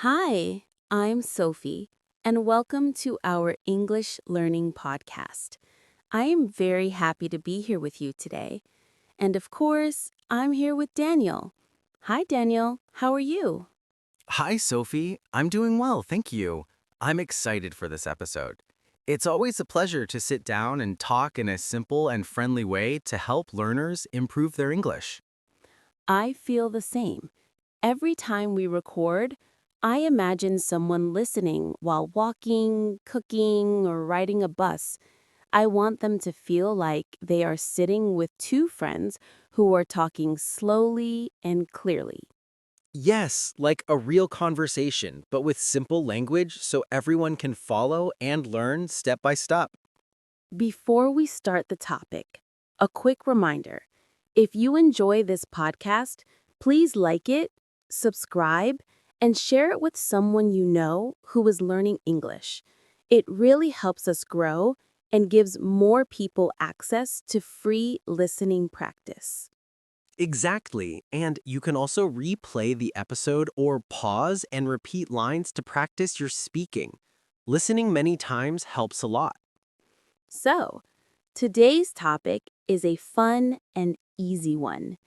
Hi, I'm Sophie, and welcome to our English Learning Podcast. I am very happy to be here with you today. And of course, I'm here with Daniel. Hi, Daniel. How are you? Hi, Sophie. I'm doing well, thank you. I'm excited for this episode. It's always a pleasure to sit down and talk in a simple and friendly way to help learners improve their English. I feel the same. Every time we record, I imagine someone listening while walking, cooking, or riding a bus. I want them to feel like they are sitting with two friends who are talking slowly and clearly. Yes, like a real conversation, but with simple language so everyone can follow and learn step by step. Before we start the topic, a quick reminder. If you enjoy this podcast, please like it, subscribe, and share it with someone you know who is learning English. It really helps us grow and gives more people access to free listening practice. Exactly, and you can also replay the episode or pause and repeat lines to practice your speaking. Listening many times helps a lot. So, today's topic is a fun and easy one: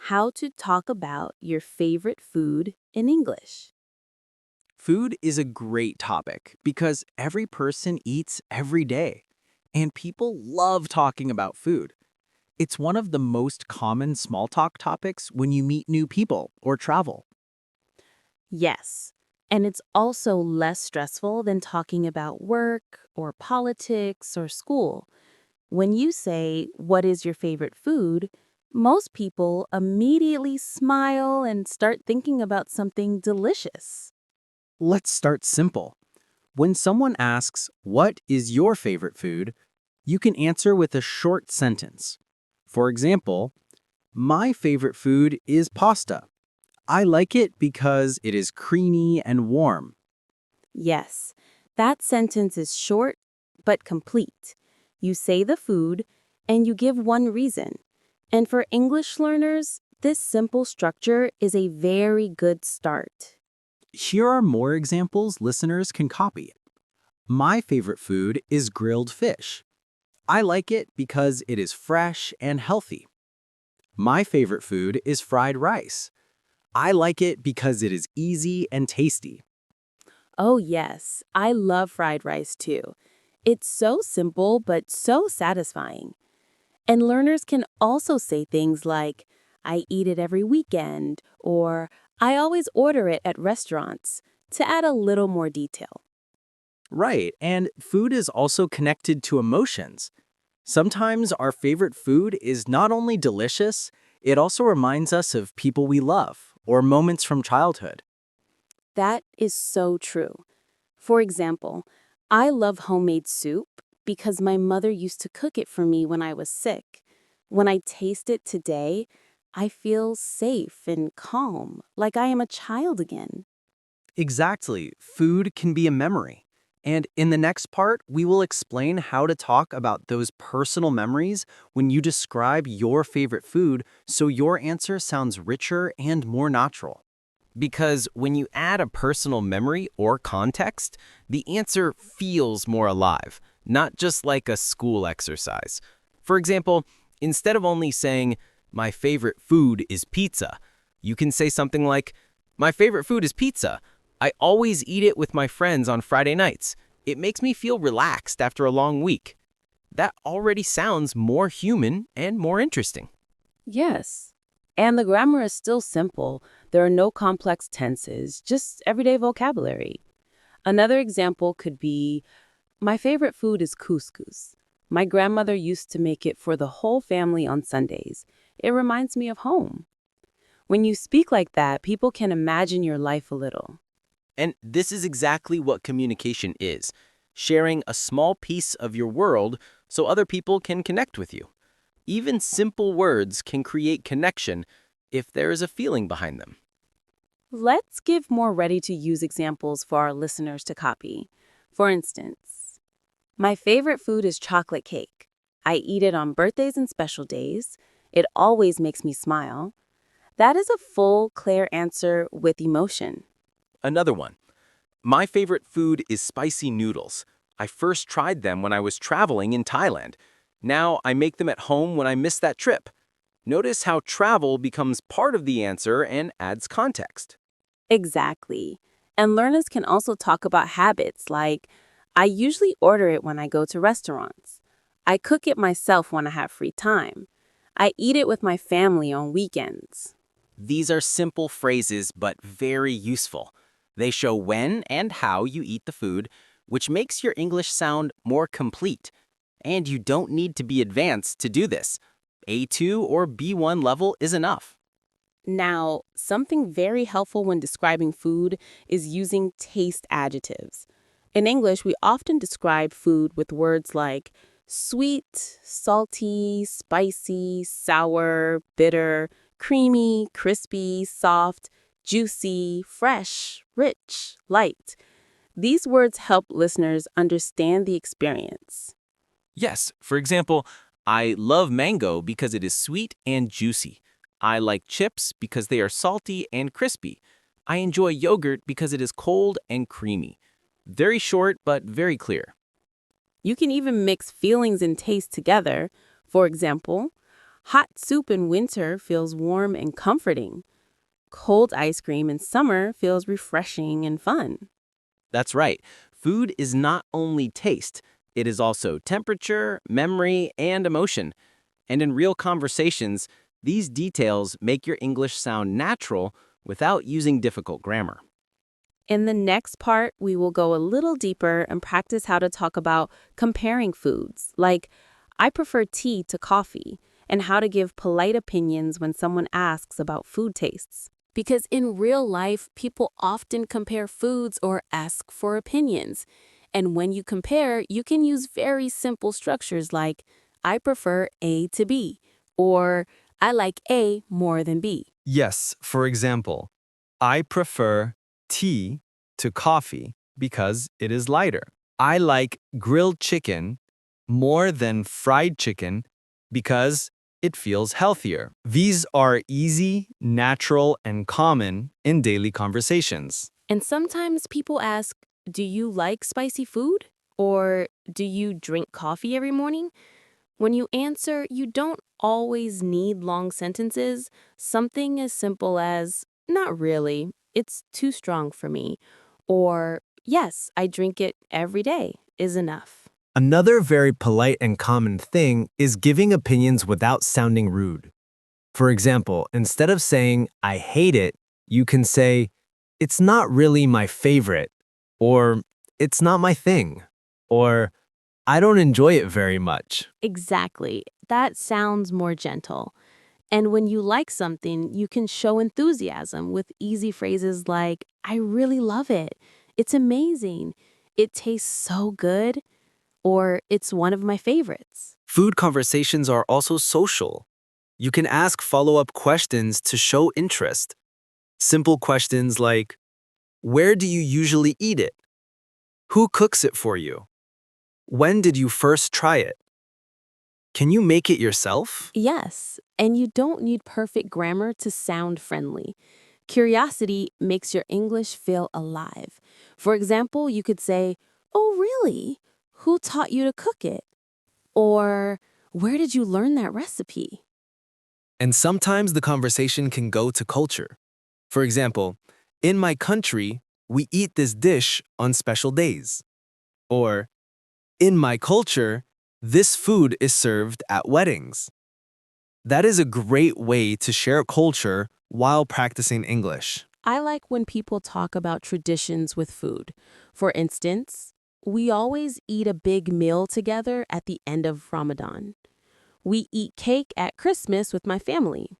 how to talk about your favorite food in English. Food is a great topic because every person eats every day, and people love talking about food. It's one of the most common small talk topics when you meet new people or travel. Yes, and it's also less stressful than talking about work or politics or school. When you say, "What is your favorite food?" most people immediately smile and start thinking about something delicious. Let's start simple. When someone asks, "What is your favorite food?" you can answer with a short sentence. For example, "My favorite food is pasta. I like it because it is creamy and warm." Yes, that sentence is short but complete. You say the food and you give one reason. And for English learners, this simple structure is a very good start. Here are more examples listeners can copy. My favorite food is grilled fish. I like it because it is fresh and healthy. My favorite food is fried rice. I like it because it is easy and tasty. Oh, yes, I love fried rice too. It's so simple but so satisfying. And learners can also say things like, "I eat it every weekend," or "I always order it at restaurants," to add a little more detail. Right, and food is also connected to emotions. Sometimes our favorite food is not only delicious, it also reminds us of people we love or moments from childhood. That is so true. For example, I love homemade soup because my mother used to cook it for me when I was sick. When I taste it today, I feel safe and calm, like I am a child again. Exactly, food can be a memory. And in the next part, we will explain how to talk about those personal memories when you describe your favorite food so your answer sounds richer and more natural. Because when you add a personal memory or context, the answer feels more alive, not just like a school exercise. For example, instead of only saying, "My favorite food is pizza," you can say something like, "My favorite food is pizza. I always eat it with my friends on Friday nights. It makes me feel relaxed after a long week." That already sounds more human and more interesting. Yes. And the grammar is still simple. There are no complex tenses, just everyday vocabulary. Another example could be, "My favorite food is couscous. My grandmother used to make it for the whole family on Sundays. It reminds me of home." When you speak like that, people can imagine your life a little. And this is exactly what communication is, sharing a small piece of your world so other people can connect with you. Even simple words can create connection if there is a feeling behind them. Let's give more ready-to-use examples for our listeners to copy. For instance, "My favorite food is chocolate cake. I eat it on birthdays and special days. It always makes me smile." That is a full, clear answer with emotion. Another one. My favorite food is spicy noodles. I first tried them when I was traveling in Thailand. Now I make them at home when I miss that trip. Notice how travel becomes part of the answer and adds context. Exactly. And learners can also talk about habits like, I usually order it when I go to restaurants. I cook it myself when I have free time. I eat it with my family on weekends. These are simple phrases but very useful. They show when and how you eat the food, which makes your English sound more complete. And you don't need to be advanced to do this. A2 or B1 level is enough. Now, something very helpful when describing food is using taste adjectives. In English, we often describe food with words like sweet, salty, spicy, sour, bitter, creamy, crispy, soft, juicy, fresh, rich, light. These words help listeners understand the experience. Yes, for example, I love mango because it is sweet and juicy. I like chips because they are salty and crispy. I enjoy yogurt because it is cold and creamy. Very short, but very clear. You can even mix feelings and taste together. For example, hot soup in winter feels warm and comforting. Cold ice cream in summer feels refreshing and fun. That's right. Food is not only taste, it is also temperature, memory, and emotion. And in real conversations, these details make your English sound natural without using difficult grammar. In the next part, we will go a little deeper and practice how to talk about comparing foods, like I prefer tea to coffee, and how to give polite opinions when someone asks about food tastes. Because in real life, people often compare foods or ask for opinions. And when you compare, you can use very simple structures like I prefer A to B, or I like A more than B. Yes, for example, I prefer tea to coffee because it is lighter. I like grilled chicken more than fried chicken because it feels healthier. These are easy, natural, and common in daily conversations. And sometimes people ask, do you like spicy food? Or do you drink coffee every morning? When you answer, you don't always need long sentences. Something as simple as, not really, it's too strong for me. Or, yes, I drink it every day is enough. Another very polite and common thing is giving opinions without sounding rude. For example, instead of saying, I hate it, you can say, it's not really my favorite, or it's not my thing, or I don't enjoy it very much. Exactly. That sounds more gentle. And when you like something, you can show enthusiasm with easy phrases like, I really love it. It's amazing. It tastes so good. Or it's one of my favorites. Food conversations are also social. You can ask follow-up questions to show interest. Simple questions like, where do you usually eat it? Who cooks it for you? When did you first try it? Can you make it yourself? Yes, and you don't need perfect grammar to sound friendly. Curiosity makes your English feel alive. For example, you could say, oh, really? Who taught you to cook it? Or, where did you learn that recipe? And sometimes the conversation can go to culture. For example, in my country, we eat this dish on special days. Or, in my culture, this food is served at weddings. That is a great way to share culture while practicing English. I like when people talk about traditions with food. For instance, we always eat a big meal together at the end of Ramadan. We eat cake at Christmas with my family.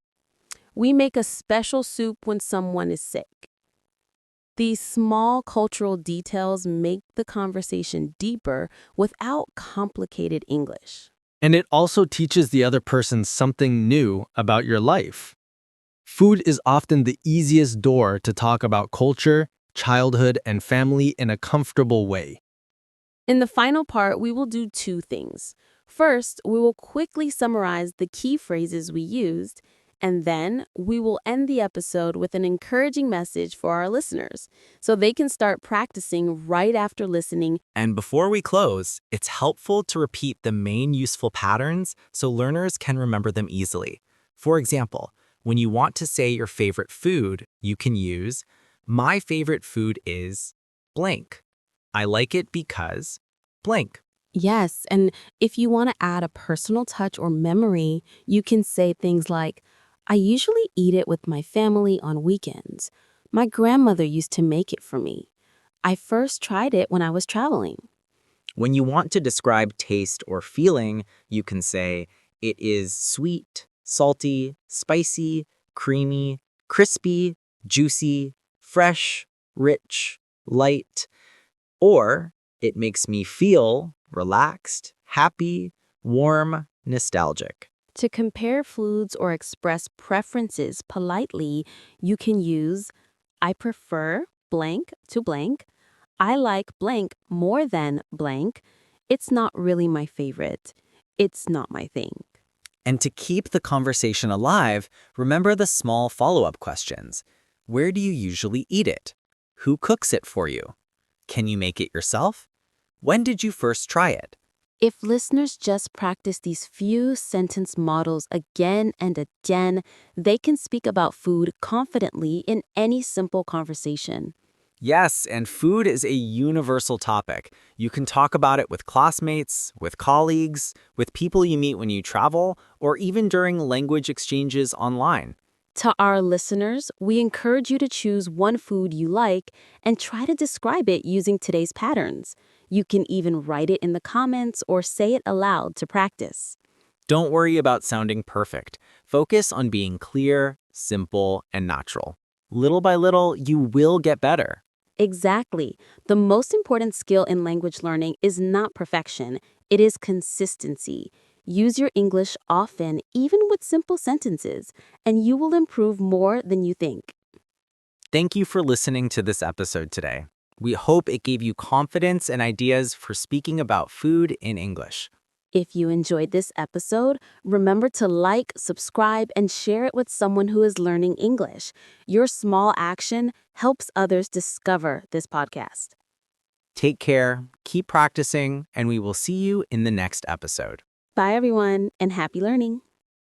We make a special soup when someone is sick. These small cultural details make the conversation deeper without complicated English. And it also teaches the other person something new about your life. Food is often the easiest door to talk about culture, childhood, and family in a comfortable way. In the final part, we will do two things. First, we will quickly summarize the key phrases we used, And then we will end the episode with an encouraging message for our listeners so they can start practicing right after listening. And before we close, it's helpful to repeat the main useful patterns so learners can remember them easily. For example, when you want to say your favorite food, you can use, my favorite food is blank. I like it because blank. Yes, and if you want to add a personal touch or memory, you can say things like, I usually eat it with my family on weekends. My grandmother used to make it for me. I first tried it when I was traveling. When you want to describe taste or feeling, you can say, it is sweet, salty, spicy, creamy, crispy, juicy, fresh, rich, light, or it makes me feel relaxed, happy, warm, nostalgic. To compare foods or express preferences politely, you can use, I prefer blank to blank. I like blank more than blank. It's not really my favorite. It's not my thing. And to keep the conversation alive, remember the small follow-up questions. Where do you usually eat it? Who cooks it for you? Can you make it yourself? When did you first try it? If listeners just practice these few sentence models again and again, they can speak about food confidently in any simple conversation. Yes, and food is a universal topic. You can talk about it with classmates, with colleagues, with people you meet when you travel, or even during language exchanges online. To our listeners, we encourage you to choose one food you like and try to describe it using today's patterns. You can even write it in the comments or say it aloud to practice. Don't worry about sounding perfect. Focus on being clear, simple, and natural. Little by little, you will get better. Exactly. The most important skill in language learning is not perfection, it is consistency. Use your English often, even with simple sentences, and you will improve more than you think. Thank you for listening to this episode today. We hope it gave you confidence and ideas for speaking about food in English. If you enjoyed this episode, remember to like, subscribe, and share it with someone who is learning English. Your small action helps others discover this podcast. Take care, keep practicing, and we will see you in the next episode. Bye, everyone, and happy learning.